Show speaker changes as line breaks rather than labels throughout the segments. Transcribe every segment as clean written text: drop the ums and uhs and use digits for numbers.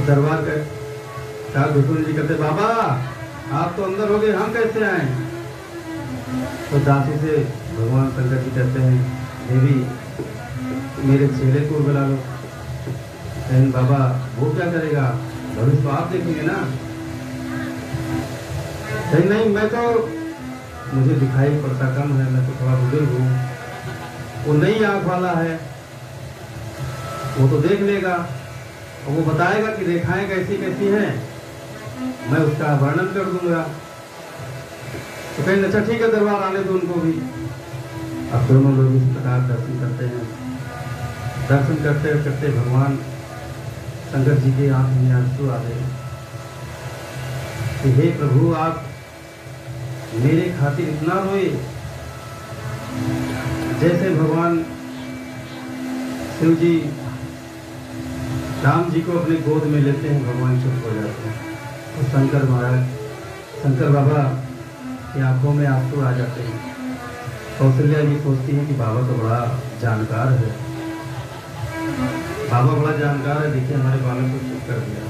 और दरबार का काल भूषण जी कहते बाबा आप तो अंदर हो गए, हम कैसे आए? तो दासी से भगवान शंकर जी कहते हैं देवी मेरे चेले को बुला लो। लेकिन बाबा वो क्या करेगा, भविष्य तो आप देखेंगे ना। नहीं मैं तो, मुझे दिखाई पड़ता कम है, मैं तो थोड़ा बुजुर्ग हूँ। वो नई आंख वाला है, वो तो देख लेगा और वो बताएगा कि रेखाएं कैसी कैसी हैं, मैं उसका वर्णन कर दूंगा। तो कहीं अच्छा ठीक है दरबार आने दो उनको भी। अब दोनों लोग इस प्रकार दर्शन करते हैं। दर्शन करते करते भगवान शंकर जी के आंख में आंसू आ गए कि हे प्रभु आप मेरे खातिर इतना रोए। जैसे भगवान शिव जी राम जी को अपने गोद में लेते हैं, भगवान चुप हो जाते हैं। तो शंकर महाराज, शंकर बाबा की आंखों में आंसू आ जाते हैं। कौशल्या जी सोचती है कि बाबा तो बड़ा जानकार है, बाबा बड़ा जानकार है, देखिए हमारे बालक को चुप कर दिया।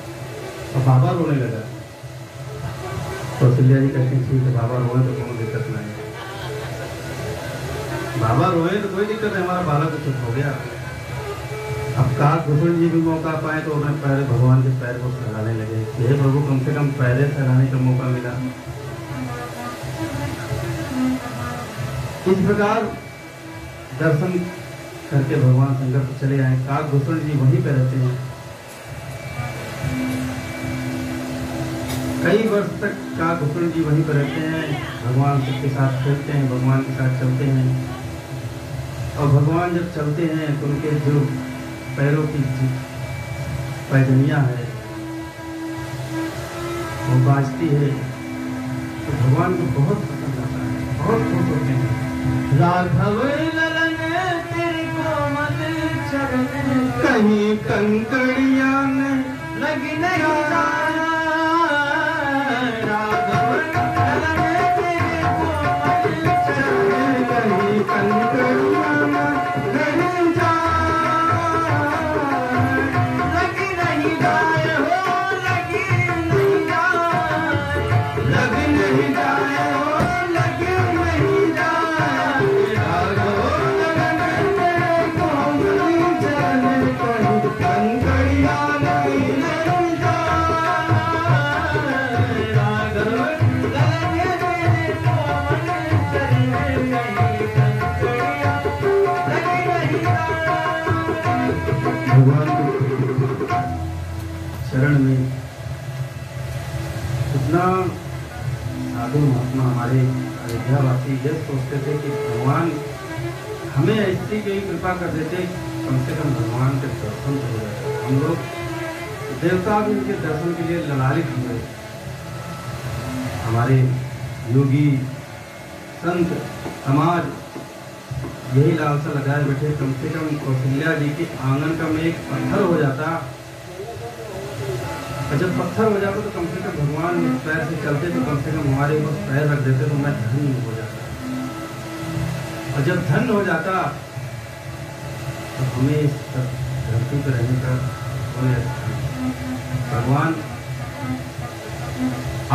और बाबा रोने लगा। कौशल्या जी कहती है ठीक है बाबा रोए तो कोई दिक्कत नहीं, बाबा रोए तो कोई दिक्कत नहीं, हमारा बालक तो चुप हो गया। अब काक भूषण जी भी मौका पाए तो उन्हें पैर भगवान के पैर को सहलाने लगे। हे प्रभु कम से कम पैरे सहलाने का मौका मिला। इस प्रकार दर्शन करके भगवान शंकर को चले आए। काक भूषण जी वहीं पे रहते हैं। कई वर्ष तक काक भूषण जी वहीं पर रहते हैं, भगवान के साथ खेलते हैं, भगवान के साथ चलते हैं। और भगवान जब चलते हैं तो उनके जो पैरों की पैजनियाँ है वो बाजती है, तो भगवान को बहुत पसंद आता है, बहुत खुश होते हैं। राघव ललन तेरे कोमल चरण, कहीं कंकड़ियां लगी नहीं, राघव ललन तेरे कोमल चरण, कहीं कंकड़ियां नहीं लगी नहीं जाए हो, लगी नहीं जाए, लगी नहीं जाए हो, लगी नहीं जाए, राघव ललन तेरे कोमल चरण, कहीं कंकड़ियां नहीं जाए, राघव ललन तेरे कोमल चरण, कहीं कंकड़ियां लगी नहीं जाए। भगवान के शरण में कितना साधु महात्मा हमारे अयोध्यावासी यह सोचते थे कि भगवान हमें ऐसी कोई कृपा कर देते, कम से कम भगवान के दर्शन हो जाते। हम लोग देवता भी उनके दर्शन के लिए ललायित हुए। हमारे योगी संत समाज यही लालसा लगाए बैठे, कम से कम कौशल्या जी के आंगन का में एक पत्थर हो जाता, और जब पत्थर हो जाता तो कम से कम भगवान इस पैर से चलते तो कम से कम हमारे ऊपर पैर रख देते तो मैं धन्य हो जाता। और जब धन्य हो जाता तो हमें इस धरती पर रहने का भगवान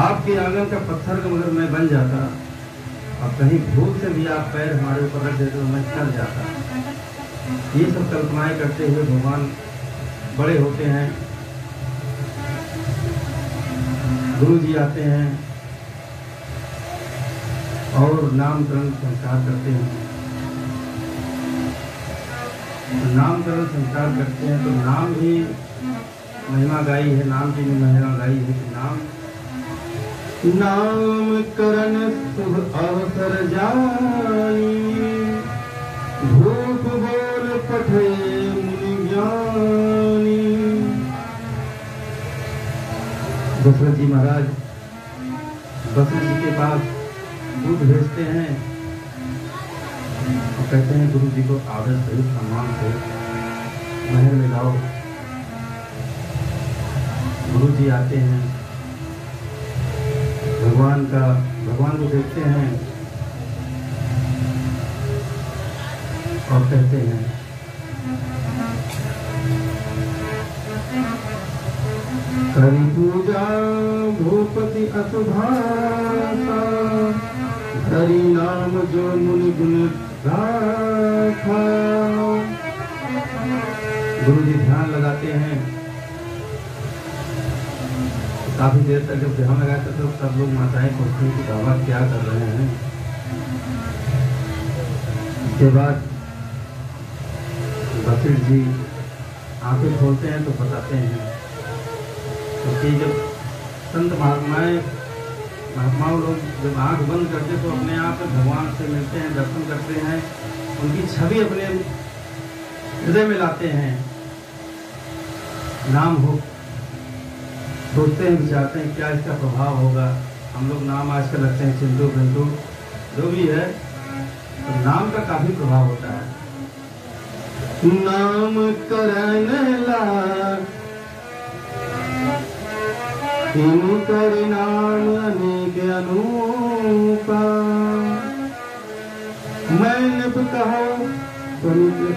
आपके आंगन का पत्थर का मगर मैं बन जाता, और कहीं भूल से भी आप पैर हमारे ऊपर रख देते तो मैं चल जाता। ये सब कल्पनाएं करते हुए भगवान बड़े होते हैं। गुरु जी आते हैं और नामकरण संस्कार करते हैं। तो नामकरण संस्कार करते हैं तो नाम भी महिमा गाई है, नाम की भी महिमा गाई है कि नामकरण शुभ अवसर जाई, भूप बोल पठे मुनि ज्ञानी। दशरथ जी महाराज दशरथ जी के पास दूध भेजते हैं और कहते हैं गुरु जी को आदर से सम्मान से महल में लाओ। गुरु जी आते हैं, भगवान को देखते हैं और कहते हैं हरि पूजा भूपति असुभाषा, हरि नाम जो मुनि गुण गाथा। गुरु जी ध्यान लगाते हैं, काफी देर तक जब ध्यान लगाते तो सब लोग माताएं पूछती हैं कि बाबा क्या कर रहे हैं। इसके बाद वशिष्ठ जी आंखें खोलते हैं तो बताते हैं, क्योंकि जब संत महात्माओं लोग जब आंख बंद करते तो अपने आप भगवान से मिलते हैं, दर्शन करते हैं, उनकी छवि अपने हृदय में लाते हैं। नाम हो सोचते हैं, विचारते हैं क्या इसका प्रभाव होगा। हम लोग नाम आजकल रखते हैं चिंटू पिंटू जो भी है, तो नाम का काफी प्रभाव होता है। नाम करने लाग कर नाम अनेक अनूपा, मैंने भी कहा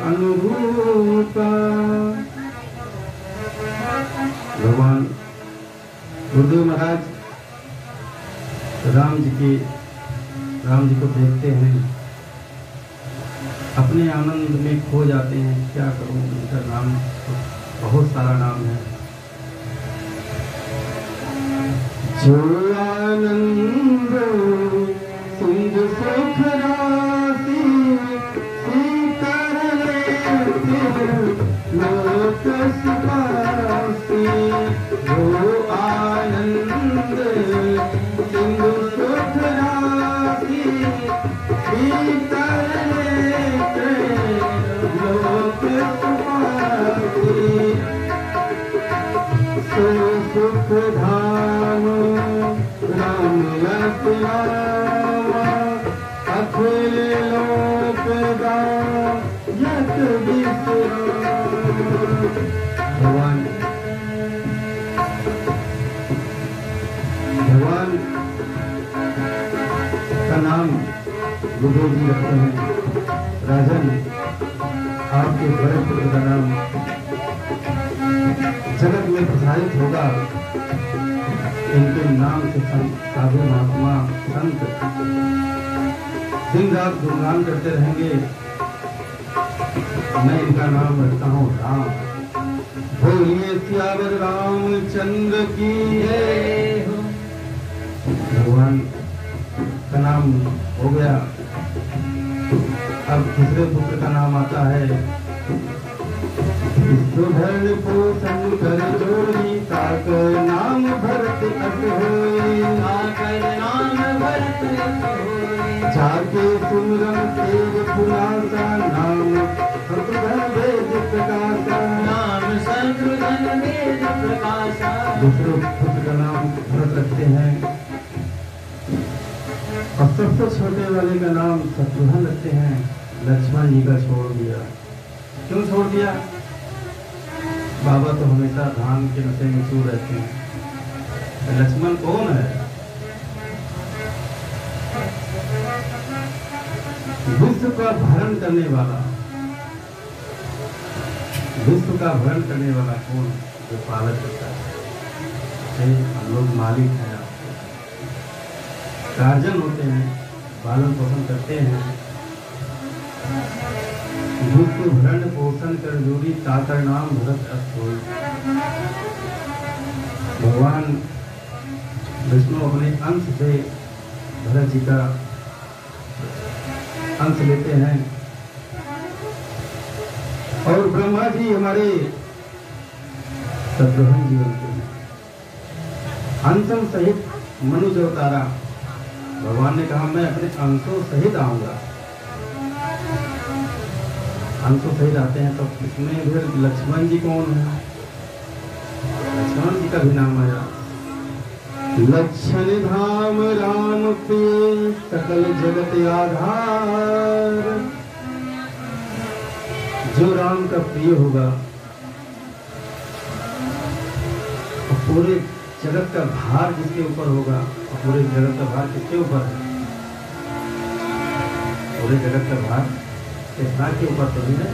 अनुरूपा। भगवान गुरुदेव महाराज राम जी को देखते हैं, अपने आनंद में खो जाते हैं। क्या करूं, उनका नाम बहुत सारा नाम है। जो आनंद सिंध सुख राशि लोक सुपासी, जो आनंद सिंध सुख राशि लोक सुपासी। सुख धाम राम लक्ष्मण, अखिल लोक दायक भगवान का नाम गुरुदेव जी रखते हैं। राजन, आपके बड़े पुत्र का नाम जगत में प्रसारित होगा। इनके नाम से साधु महात्मा संत दिन रात गुणगान करते रहेंगे। मैं इनका नाम रखता हूँ राम। बोलिए सियावर रामचंद्र की जय। भगवान का नाम हो गया। अब दूसरे पुत्र का नाम आता है। सुधर पोषण कर जोड़ी, ताकर नाम भरत अस होई, ताकर नाम भरत अस होई। जाके सुमरन तेज पुनासा, नाम शत्रुघ्न वेद प्रकाशा, नाम शत्रुघ्न वेद प्रकाशा। दूसरे पुत्र का नाम भरत रखते हैं और सबसे छोटे वाले का नाम शत्रुघ्न रखते हैं। लक्ष्मण जी का छोड़ दिया। क्यों छोड़ दिया? बाबा तो हमेशा धान के नशे में चूर रहते हैं। लक्ष्मण कौन है? विश्व का भरण करने वाला। विश्व का भरण करने वाला कौन? जो पालक करता है। हम लोग मालिक हैं, गार्जियन होते हैं, पालन पोषण करते हैं। विश्व भरण पोषण कर जोड़ी, ताकर नाम भरत अस होई। भगवान विष्णु अपने अंश से भरत जी का अंश लेते हैं और ब्रह्मा जी हमारे शत्रुघ्न जी बनते हैं। अंशों सहित मनुज अवतारा। भगवान ने कहा मैं अपने अंशों सहित आऊंगा। अंशों सहित आते हैं तो इसमें फिर लक्ष्मण जी कौन है? लक्ष्मण जी का भी नाम आया। लक्षण धाम राम प्रिय, सकल जगत आधार। जो राम का प्रिय होगा और पूरे जगत का भार जिसके ऊपर होगा, और पूरे जगत का भार किसके ऊपर है? पूरे जगत का भार के ऊपर तो नहीं है।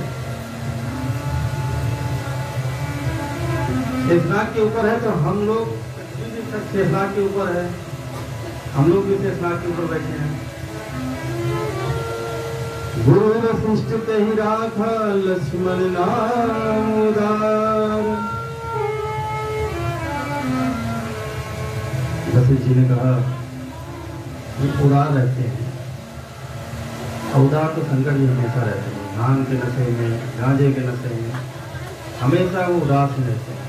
शेषनाग के ऊपर है, तो हम लोग शेषनाग के ऊपर है, हम लोग भी शेषनाग के ऊपर बैठे हैं। गुरु वशिष्ठ ते ही राखा लक्ष्मण नाम उदार। वशिष्ठ जी ने कहा ये उदार रहते हैं, उदार तो संकट भी हमेशा रहते हैं, भांग के नशे में, गांजे के नशे में हमेशा वो उदास रहते हैं।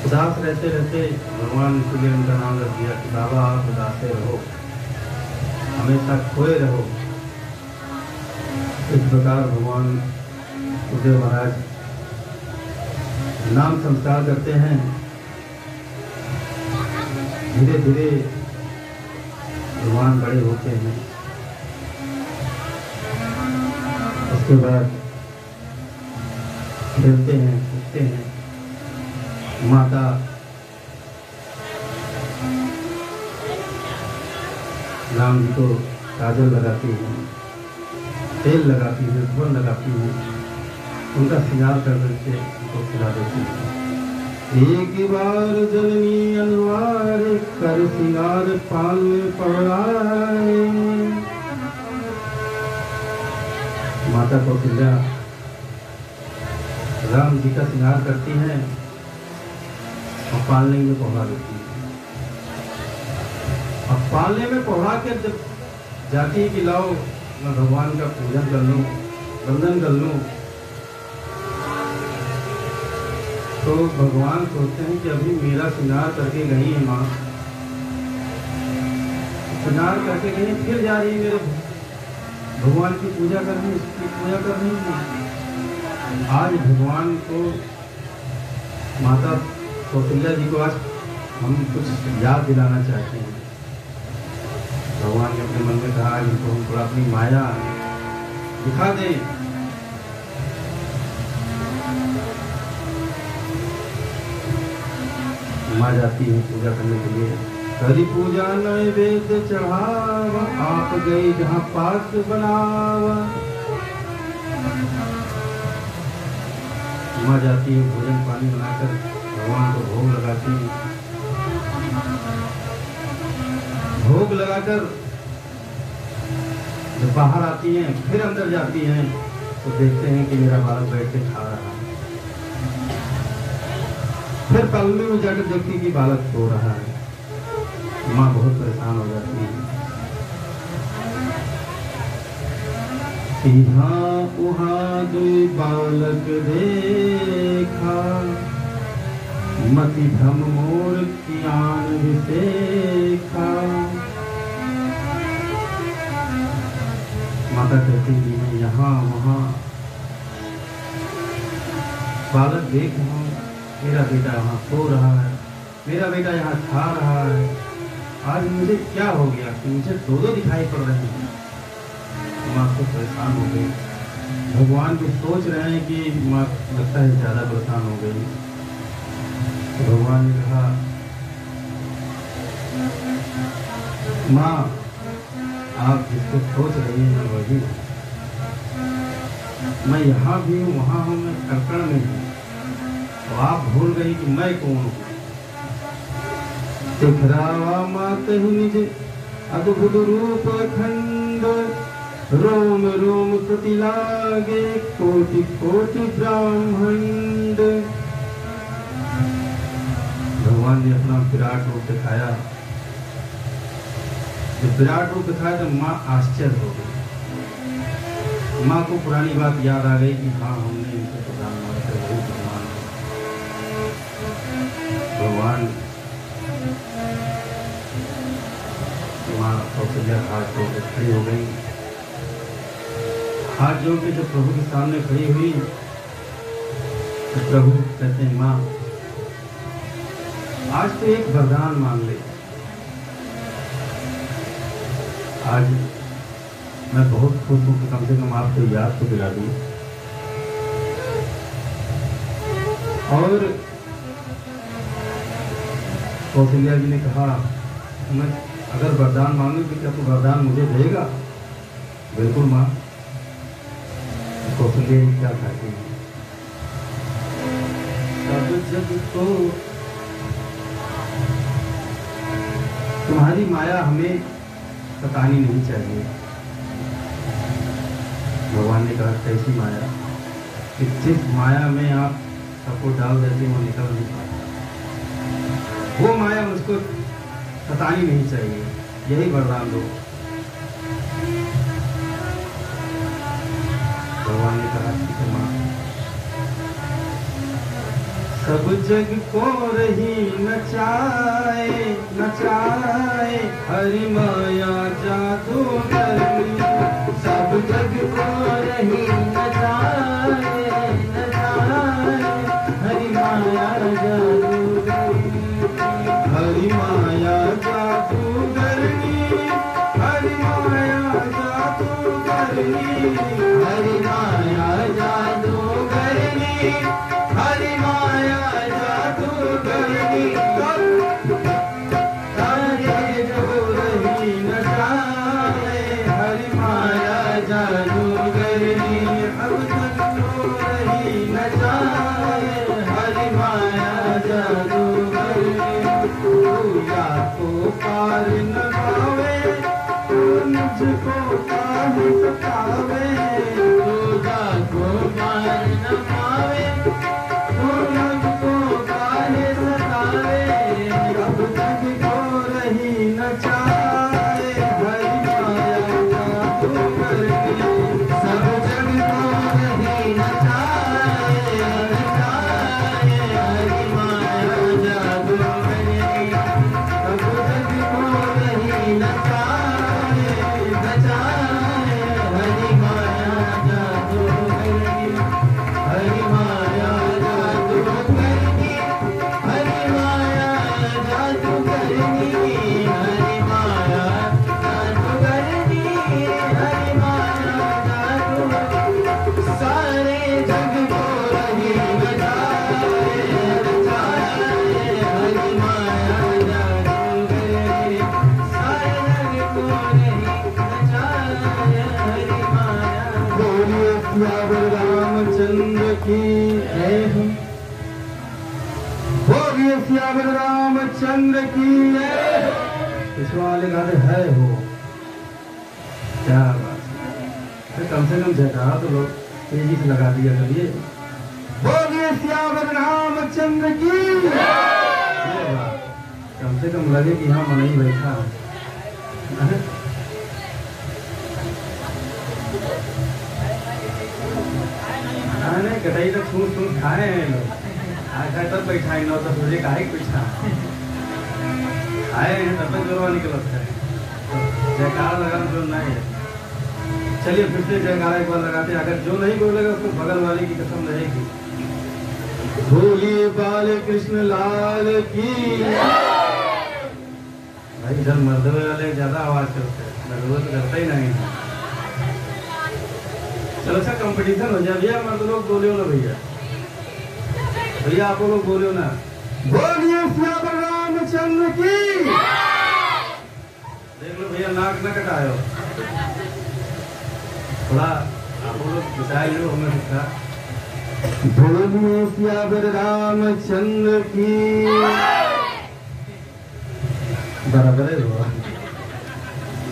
उदास रहते रहते भगवान ने उनका नाम रख दिया कि बाबा आप उदासे रहो, हमेशा खोए रहो। इस प्रकार भगवान सुखदेव महाराज नाम संस्कार करते हैं। धीरे धीरे भगवान बड़े होते हैं। उसके बाद खेलते हैं, कूदते हैं। माता राम जी को काजल लगाती है, तेल लगाती है, धुआं लगाती है, उनका श्रृंगार कर करके उनको खिला देती है। एक बार जननी अनवार कर श्रृंगार पाल में पड़ाए। माता कौशल्या राम जी का श्रृंगार करती हैं और पालने में पहुंचा देती है। अब पालने में पहुंचा के जब जाती है कि लाओ मैं भगवान का पूजन कर लूं, वंदन कर लूं, तो भगवान सोचते हैं कि अभी मेरा श्रृंगार करके गई है माँ, श्रृंगार करके गई, फिर जा रही है मेरे भगवान की पूजा करनी, उसकी पूजा करनी है। आज भगवान को, माता कौशल्या जी को आज हम कुछ याद दिलाना चाहते हैं। भगवान ने अपने मन में कहा इनको हम थोड़ा अपनी माया दिखा दें। माँ जाती है पूजा करने के लिए। करी पूजा नैवेद्य चढ़ावा, आप गई जहाँ पाक बनावा। माँ जाती है भोजन पानी बनाकर भगवान को भोग लगाती है। भोग लगाकर जब बाहर आती हैं, फिर अंदर जाती हैं, तो देखते हैं कि मेरा बालक बैठ के खा रहा है। फिर पल्लू में जाकर देखती कि बालक सो रहा है। माँ बहुत परेशान हो जाती है। यहाँ वहाँ दुई बालक देखा, मति भ्रम मोर ज्ञान विसेखा। माता कहती है मैं यहाँ वहाँ बालक देख रहा हूँ, मेरा बेटा यहाँ सो रहा है, मेरा बेटा यहाँ खा रहा है। आज मुझे क्या हो गया कि मुझे दो दिखाई पड़ रहे हैं। माँ तो परेशान हो गई। भगवान भी सोच रहे हैं कि माँ लगता है ज्यादा परेशान हो गई। तो भगवान ने कहा माँ आप जिसको सोच रही हैं वही, मैं यहाँ भी हूँ वहाँ हूँ, मैं कण में हूँ। तो आप भूल गई कि मैं कौन हूँ। दिखरावा मात निज अद्भुत रूप खंड, रोम रोम प्रति लागे कोटि कोटि ब्राह्मंड। भगवान ने अपना विराट रूप दिखाया। जब विराट रूप दिखाया तो माँ आश्चर्य हो गई। माँ को पुरानी बात याद आ गई कि हाँ हमने इनसे प्रधान मानते वही भगवान। माँ कौशल्या हाथ जोड़ के खड़ी हो गई। हाथ जोड़ के जब प्रभु के सामने खड़ी हुई तो प्रभु कहते हैं माँ आज तो एक वरदान मांग ले। आज मैं बहुत खुश हूँ कि कम से कम आपको याद तो दिला दी। और कौशल्या जी ने कहा मैं अगर वरदान मांगू तो क्या तो वरदान मुझे देगा? बिल्कुल माँ। कौशल्या जी क्या कहती है सब जग को तुम्हारी माया हमें सतानी नहीं चाहिए। भगवान ने कहा कैसी माया कि जिस माया में आप सबको डाल देते वो निकल नहीं पाता, वो माया मुझको सतानी नहीं चाहिए, यही वरदान दो। भगवान ने कहा ठीक है मां। सब जग को रही नचाए नचाए हरि माया जादू करनी। सब जग को रही नचाए नचाए हरि माया जादू करनी। हरि माया जादू करनी। हरि माया जादू करनी। हरि माया जादू करनी। हरि माया जादू करनी। सारे जो रही नचाए हरि माया जादू करनी। अब तक जो रही नचाए हरि माया जादू करनी। पूजा को पार न पावे मुझको काहे सतावे। पूजा को पार न पावे मुझको काहे सतावे। अब तक को रही नचाए हरि माया जादू करनी। सब जग को रही नचाए नचाए हरि माया जादू करनी। सब जग को रही नचाए नचाए हरि माया जादू करनी। हरि माया जादू करनी। हरि माया जादू करनी। हरि माया जादू करनी। हरि माया जादू करनी। सारे जग को रही नचाए नचाए हरि माया जादू करनी। सारे जग को रही नचाए हरि माया। बोलिए सियावर रामचंद्र की जय हो। बोलिए सियावर रामचंद्र की जय हो। इस वाले गाते है हो, क्या बात है। कम से कम जयकारा तो लोग तेजी से लगा दिया करिए। बोलिए सियावर रामचंद्र की ये बात कम से कम लगे कि हाँ मन ही बैठा है। खाने कटाई तो छूट खाए हैं लोग। खाए तब बैठा ही 9-10 बजे काहे बैठा खाए हैं तब तक जोरवा निकलता है। जयकारा लगाना जो नहीं है। चलिए फिर से जयकारा एक बार लगाते हैं। अगर जो नहीं बोलेगा उसको बगल वाले की कसम रहेगी। बोलिए बाल कृष्ण लाल की। भाई इधर मर्दवे वाले ज्यादा आवाज करते हैं, मर्दवे तो करता ही नहीं है। चलो अच्छा कंपटीशन हो जाए भैया। मर्द लोग बोलियो ना भैया। भैया आप लोग बोलियो ना। बोलिए सियावर रामचंद्र की। देख लो भैया नाक न कटायो, थोड़ा आप लोग बता लो हमें दिखा। बोलिए सियावर रामचंद्र की। बराबर है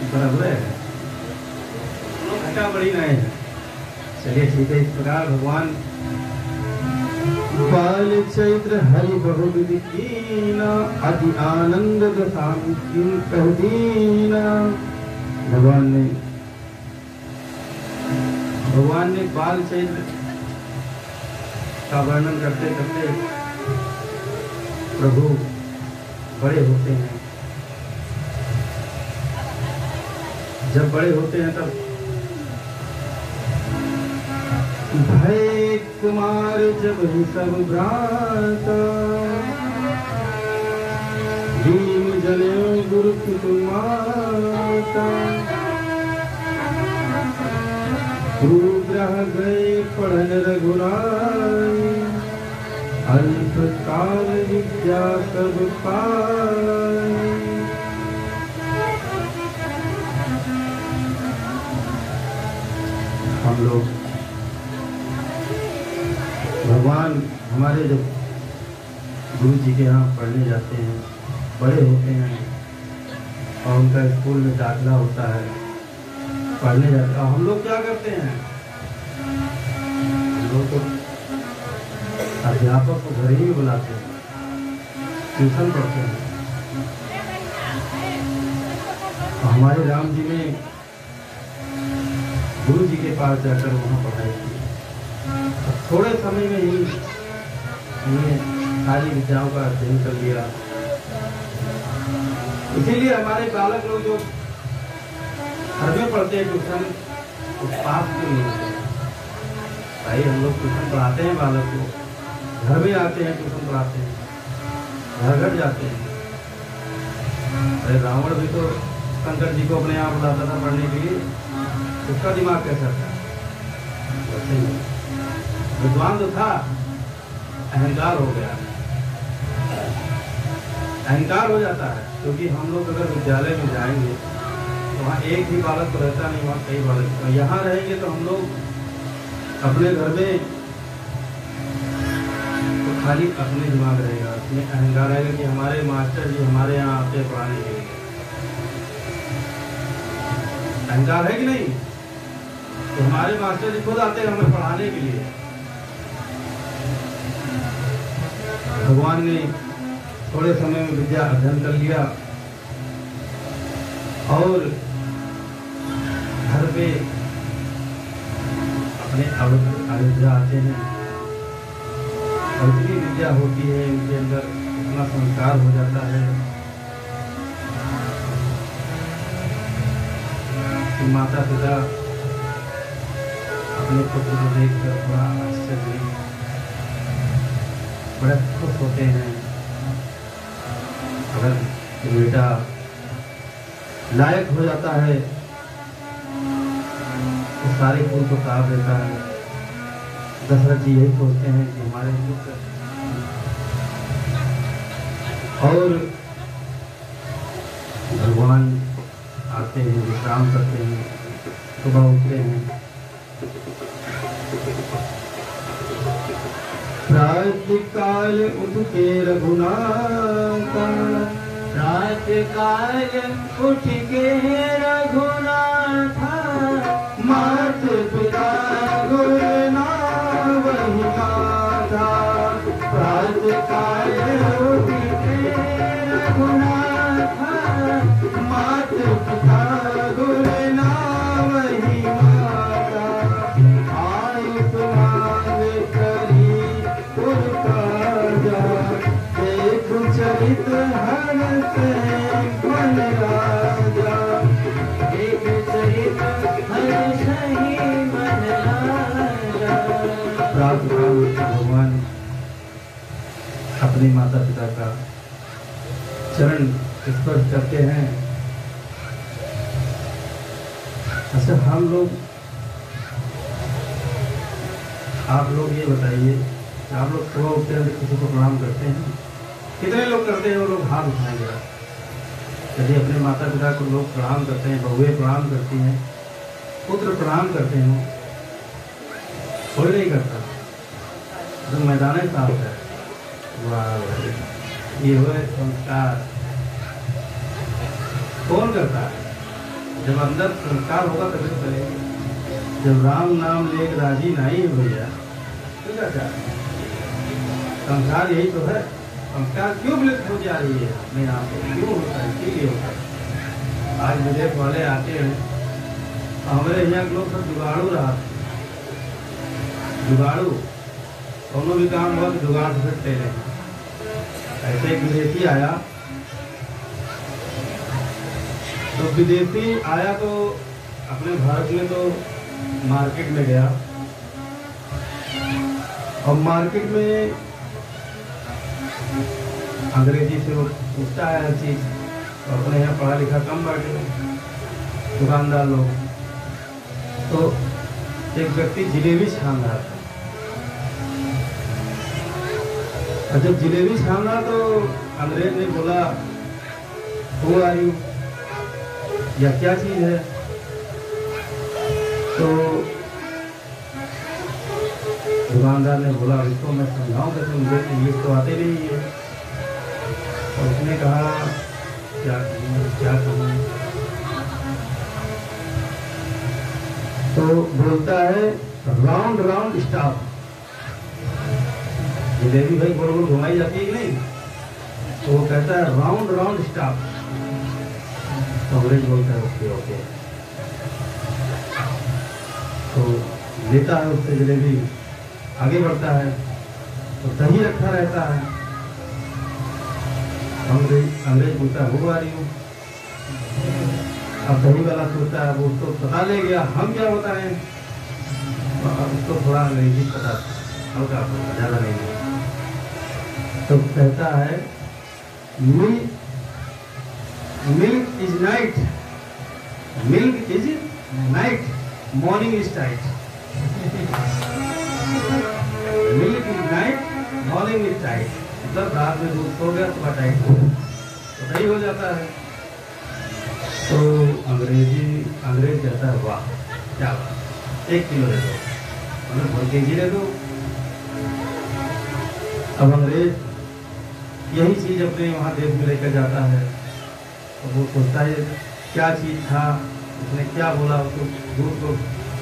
बराबर है। घटा बड़ी नहीं है। चलिए ठीक है। इस प्रकार भगवान बाल चैत्र हरि बहुविधि कीना अति आनंद दशामी कह दीना। भगवान ने बाल चैत्र का वर्णन करते करते प्रभु बड़े होते हैं। जब बड़े होते हैं तब भय कुमार जब ही सब भ्राता। भीम जनेऊ गुरु माता। गुरु ग्रह गए पढ़न रघुराई। अल्प काल विद्या सब पाई। हम लोग भगवान हमारे जब गुरु जी के यहाँ पढ़ने जाते हैं, बड़े होते हैं और उनका स्कूल में दाखिला होता है, पढ़ने जाते हैं। और हम लोग क्या करते हैं, हम लोग तो अध्यापक को घर ही बुलाते हैं, ट्यूशन पढ़ते हैं। और हमारे राम जी ने गुरु जी के पास जाकर वहाँ पढ़ाई की। थोड़े समय में ही हमने सारी विद्याओं का अध्ययन कर लिया। इसीलिए हमारे बालक लोग जो घर में पढ़ते हैं ट्यूशन, पास क्यों नहीं होते भाई? हम लोग ट्यूशन पढ़ाते हैं बालक को, घर में आते हैं ट्यूशन पढ़ाते हैं, घर घर जाते हैं। अरे रावण भी तो शंकर जी को अपने यहाँ बुलाता था पढ़ने के लिए, उसका दिमाग कैसा था? वैसे ही विद्वान तो था, अहंकार हो गया, अहंकार हो जाता है। क्योंकि हम लोग अगर विद्यालय में जाएंगे तो वहाँ एक ही बालक तो रहता नहीं, वहाँ कई बालक। यहाँ रहेंगे तो हम लोग अपने घर में तो खाली अपने दिमाग रहेगा, उसमें अहंकार रहेगा कि हमारे मास्टर जी हमारे यहाँ आते हैं पढ़ाने के लिए। अहंकार है कि नहीं? तो हमारे मास्टर जी खुद आते हैं हमें पढ़ाने के लिए। भगवान ने थोड़े समय में विद्या अध्ययन कर लिया और घर पे अपने अयोध्या आते हैं। और इतनी विद्या होती है उनके अंदर, इतना संस्कार हो जाता है कि माता पिता अपने पुत्र को देखकर बड़ा आश्चर्य, बड़ा खुश होते हैं। अगर बेटा लायक हो जाता है तो सारे कुल को काट देता है। दशरथ जी यही सोचते हैं कि हमारे पुत्र, और भगवान आते हैं, विश्राम करते हैं, सुबह उठते हैं। प्रातःकाल उठ के रघुनाथ,
प्रातःकाल उठ के रघुनाथ,
मात पिता गुरु नाम वही माता। प्रातःकाल
उठ के रघुनाथ,
मात पिता गुरु नाम वही माता। आयुष मांग करी गुर काजा, देख चरित हर से मन राजा।
एक चरित हर सही मन राजा।
प्रातःकाल भगवान अपने माता पिता का चरण स्पर्श करते हैं। अच्छा, हम लोग, आप लोग ये बताइए, आप लोग सुबह उठते हैं किसी को प्रणाम करते हैं? कितने लोग करते हैं? वो लोग हाथ उठाएंगे। यदि अपने माता पिता को लोग प्रणाम करते हैं, बहुएं प्रणाम करती हैं, पुत्र प्रणाम करते हैं, कोई नहीं करता। तो मैदान ही साफ है। वाह, ये हुए संस्कार। कौन करता है? जब अंदर संस्कार होगा तभी तो करेंगे। जब राम नाम लेकर राजी नहीं है भैया, तो क्या चाहते? संस्कार यही तो है। संस्कार क्यों विलुप्त हो जा रही है अपने यहाँ पे? क्यों होता है? इसीलिए होता है। आज विदेश वाले आते हैं, हमारे यहाँ के लोग सब जुगाड़ू रहा, जुगाड़ू दोनों भी काम हुआ तो जुगाड़ से ले लें। ऐसे एक विदेशी आया, तो विदेशी आया तो अपने भारत में तो मार्केट में गया, और मार्केट में अंग्रेजी से वो पूछता है हर चीज। और अपने यहाँ पढ़ा लिखा कम बैठे दुकानदार लोग, तो एक व्यक्ति जिलेबी छान रहा था। और जब जिलेबी छान रहा तो अंग्रेज ने बोला, हु आर यू, या क्या चीज है? तो दुकानदार ने बोला, इसको मैं समझाऊं कैसे, मुझे इंग्लिश तो आते नहीं है। तो उसने कहा क्या कहूँ। तो बोलता है राउंड राउंड स्टॉप। जलेबी भाई गोल गोल घुमाई जाती है कि नहीं, तो वो कहता है राउंड राउंड स्टॉप। तो अंग्रेज बोलता है ओके ओके। तो लेता है उससे जलेबी, आगे बढ़ता है तो दही रखा रहता है। अंग्रेज बोलता है वो आ रही हूँ। अब दही वाला सोचता है वो तो पता ले गया, हम क्या बताएं। उसको थोड़ा अंग्रेजी पता, हल्का ज्यादा नहीं। तो कहता है milk is night, milk is night, morning is tight. Milk is night, morning is tight. मतलब रात में दूध सो गया सुबह टाइट हो गया, तो सही हो जाता है। तो अंग्रेज कहता है वाह क्या बात, 1 किलो दे दो, मतलब 1 केजी दे दो। अब अंग्रेज यही चीज अपने वहाँ देश में लेकर जाता है। तो वो सोचता है क्या चीज था, उसने क्या बोला, उसको दूध को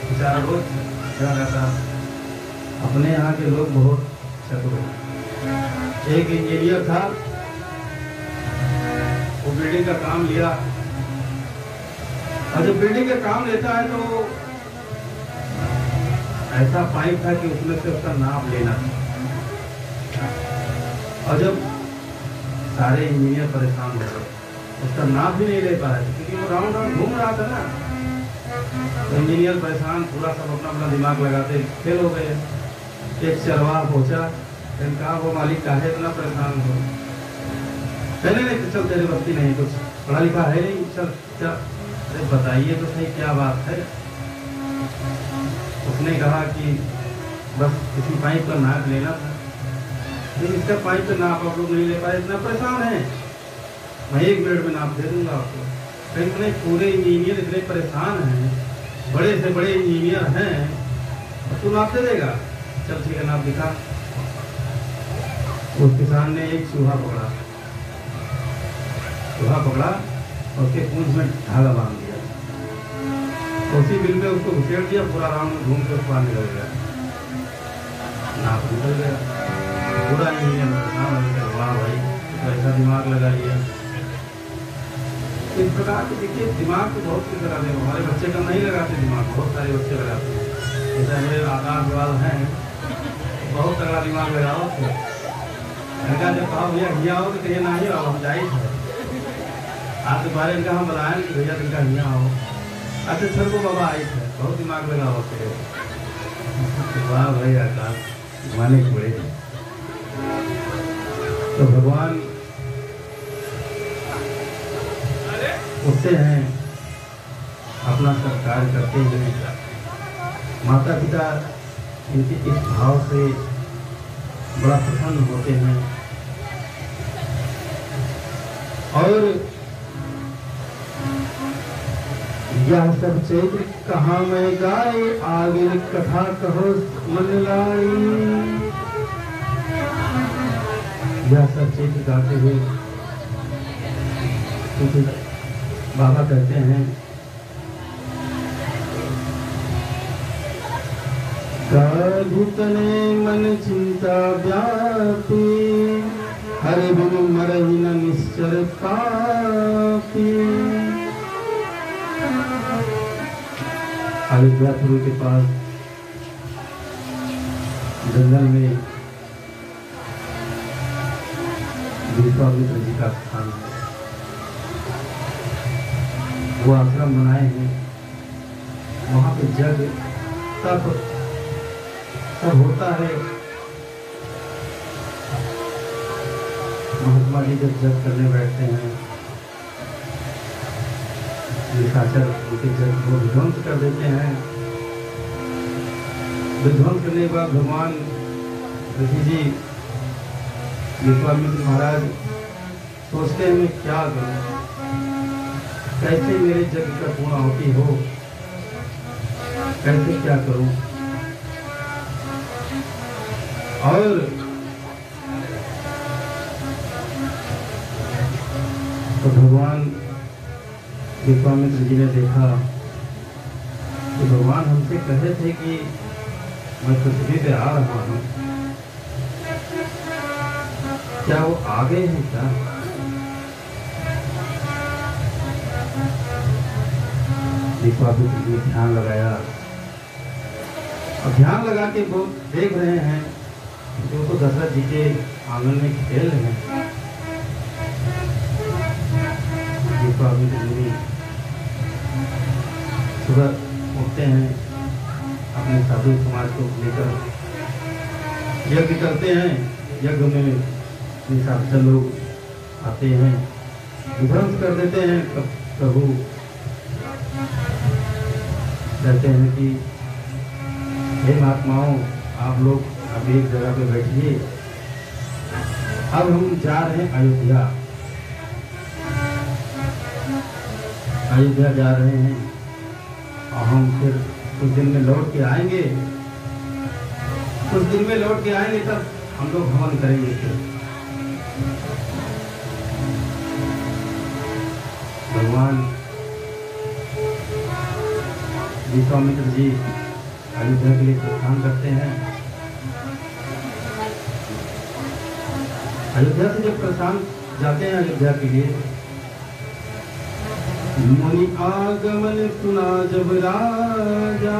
बेचारा रोज खड़ा रहता। अपने यहाँ के लोग बहुत चतुर हैं। एक इंजीनियर था, वो बिल्डिंग का काम लिया, और जब बिल्डिंग का काम लेता है तो ऐसा पाइप था कि उसमें से उसका नाप लेना था। और जब सारे इंजीनियर परेशान हो गए, उसका नाप भी नहीं ले पा रहे थे क्योंकि वो राउंड राउंड घूम रहा था ना। तो इंजीनियर परेशान, पूरा सब अपना अपना दिमाग लगाते फेल हो गए। एक चरवाहा पहुंचा, कहा वो मालिक काहे इतना परेशान हो। कहने नहीं चल तेरे बस्ती नहीं, कुछ पढ़ा लिखा है नहीं, चल क्या, अरे बताइए तो सही क्या बात है। उसने कहा कि बस किसी पाइप का नाप लेना था, लेकिन इसका पाइप का नाप आप लोग नहीं ले पाए, इतना परेशान है। मैं 1 मिनट में नाप दे दूंगा आपको। कहीं नहीं, पूरे इंजीनियर इतने परेशान हैं, बड़े से बड़े इंजीनियर हैं, और तू नाप दे देगा। चल ठीक है, नाप दिखा। उस किसान ने एक चूहा पकड़ा और उसके पूंछ में धागा बांध दिया, उसी बिल में उसको घुसेड़ दिया, पूरा राउंड में घूम के उसको बाहर निकल गया, नाप निकल गया। पूरा इंजीनियर परेशान हो गया, वाह भाई तो ऐसा दिमाग लगा लिया। इस प्रकार के देखिए दिमाग तो बहुत कुछ लगाते हैं, हमारे बच्चे कम नहीं लगाते दिमाग, बहुत सारे बच्चे लगाते हैं। जैसे मेरे आकाश वाल हैं, बहुत तगड़ा दिमाग लगाओ। लड़का जब कहा भैया हिया हो तो कहिए ना ही आओ, हम जाइए आप दोबारा इनका हम बताएं कि भैया इनका हिया हो। अच्छा सर को बाबा आई थे, बहुत दिमाग लगाओ। वाह भाई आकाश माने पड़े। तो भगवान उठते हैं, अपना सब कार्य करते हुए माता पिता इनके इस भाव से बड़ा प्रसन्न होते हैं। और यह सब चैत्र कहाँ मैं गाए, आगे कथा कहो मन लाई। यह सब चैत्र गाते हुए क्योंकि बाबा कहते हैं तने मन चिंता व्यापी, हरि बिनु मरहि न निश्चर पापी। अयोध्यापुरी के पास जंगल में विश्वामित्र जी का स्थान है, वो आश्रम बनाए हैं। वहां पे जग तप सब होता है। महात्मा जी जब जग करने बैठते हैं, निशाचर उनके जग को विध्वंस कर देते हैं। विध्वंस करने के बाद भगवान ऋषि जी विश्वामित्र महाराज सोचते हैं मैं क्या करूं, कैसे मेरे जग का पूर्णाहुति हो, कैसे क्या करूं। और विश्वामित्र जी ने देखा कि भगवान हमसे कहे थे कि मैं पृथ्वी पे आ रहा हूँ, क्या वो आ गए हैं क्या? विश्वामित्र जी ध्यान लगाया और ध्यान लगा के वो देख रहे हैं जो तो दशरथ जी के आंगन में खेल रहे हैं। विश्वामित्र जी सुबह उठते हैं, अपने साधु समाज को लेकर यज्ञ करते हैं। यज्ञ में निशाचर लोग आते हैं, विध्वंस कर देते हैं। प्रभु कहते हैं कि हे महात्माओं, आप लोग अब एक जगह पे बैठिए, अब हम जा रहे हैं अयोध्या। अयोध्या जा रहे हैं और हम फिर कुछ दिन में लौट के आएंगे। कुछ दिन में लौट के आएंगे तब हम लोग हवन करेंगे। फिर भगवान विश्वामित्र जी अयोध्या के लिए प्रस्थान करते हैं। अयोध्या से जब प्रस्थान जाते हैं अयोध्या के लिए, मुनि आगमन सुना जब राजा,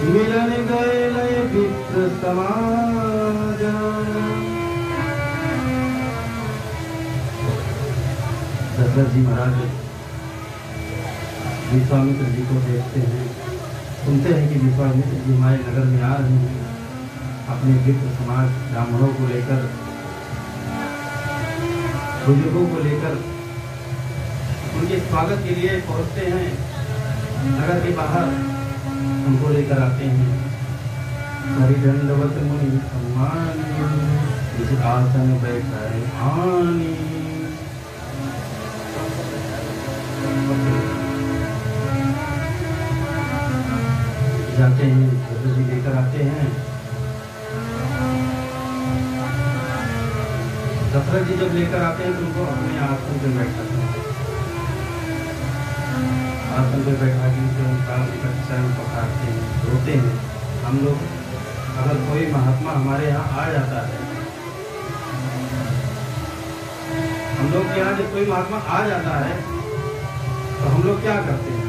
मिलन गए लय विप्र समाजा। दशरथ जी महाराज विश्वामित्र जी को देखते हैं, सुनते हैं कि विश्वामित्र जी हमारे नगर में आ रहे हैं, अपने विप्र समाज ब्राह्मणों को लेकर, बुजुर्गों को लेकर उनके स्वागत के लिए पहुंचते हैं। नगर के बाहर उनको लेकर आते हैं। हरिदंडवत मुनि सम्मानी, जिस आसन बैठाए आनी। जाते हैं, दशरथ जी लेकर आते हैं। दशरथ जी जब लेकर आते हैं तो उनको अपने आसन पे बैठाते हैं। आसन पे बैठा के उनका चरण पकड़ते हैं, रोते हैं। हम लोग अगर कोई महात्मा हमारे यहाँ आ जाता है, हम लोग के यहाँ जब कोई महात्मा आ जाता है तो हम लोग क्या करते हैं?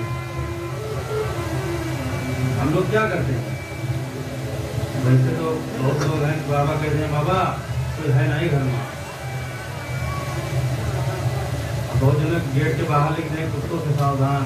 हम लोग क्या करते हैं? वैसे तो बहुत लोग हैं, बाबा कहते हैं बाबा कोई है नहीं घर में। बहुत जन गेट के बाहर लिखते हैं कुत्तों से सावधान।